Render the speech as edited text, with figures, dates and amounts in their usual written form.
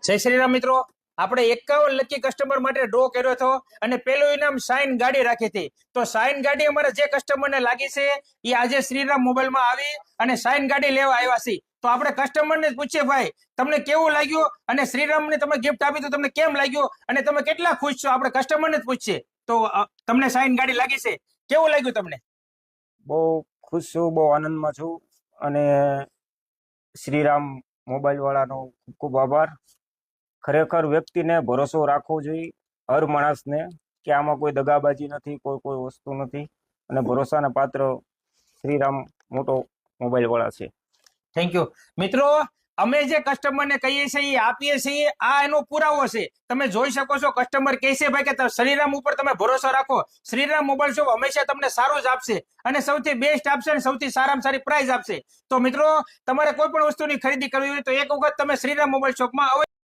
જય શ્રી રામ મિત્રો, આપણે 51 લકી કસ્ટમર માટે ડ્રો કર્યો હતો અને પેલું ઇનામ સાઇન ગાડી રાખી હતી. તો સાઇન ગાડી અમારે જે કસ્ટમરને લાગી છે એ આજે શ્રીરામ મોબાઈલમાં આવી અને સાઇન ગાડી લેવા આવ્યા છે. તો આપણે કસ્ટમરને જ પૂછીએ, ભાઈ તમને કેવું લાગ્યું અને શ્રીરામને તમે ગિફ્ટ આપી તો તમને કેમ લાગ્યું અને તમે કેટલા ખુશ છો, આપણે કસ્ટમરને જ પૂછીએ. તો તમને સાઇન ગાડી લાગી છે, કેવું લાગ્યું તમને? બહુ ખુશ છું, બહુ આનંદમાં છું અને શ્રીરામ મોબાઈલ વાળાનો ખૂબ ખૂબ આભાર. ખરેખર વ્યક્તિને ભરોસો રાખવો જોઈએ, હર માણસને, કે આમાં કોઈ દગાબાજી નથી, કોઈ વસ્તુ નથી અને ભરોસાના પાત્ર શ્રીરામ મોટો મોબાઈલ વાળા છે. થેન્ક યુ મિત્રો. અમે જે કસ્ટમરને કહીએ છીએ એ આપીએ છીએ, આ એનો પુરાવો છે. તમે જોઈ શકો છો, કસ્ટમર કહે છે ભાઈ કે શ્રીરામ ઉપર તમે ભરોસો રાખો, શ્રીરામ મોબાઈલ શોપ હંમેશા તમને સારું જ આપશે અને સૌથી બેસ્ટ આપશે અને સૌથી સારામાં સારી પ્રાઇસ આપશે. તો મિત્રો, તમારે કોઈ પણ વસ્તુની ખરીદી કરવી હોય તો એક વખત તમે શ્રીરામ મોબાઈલ શોપમાં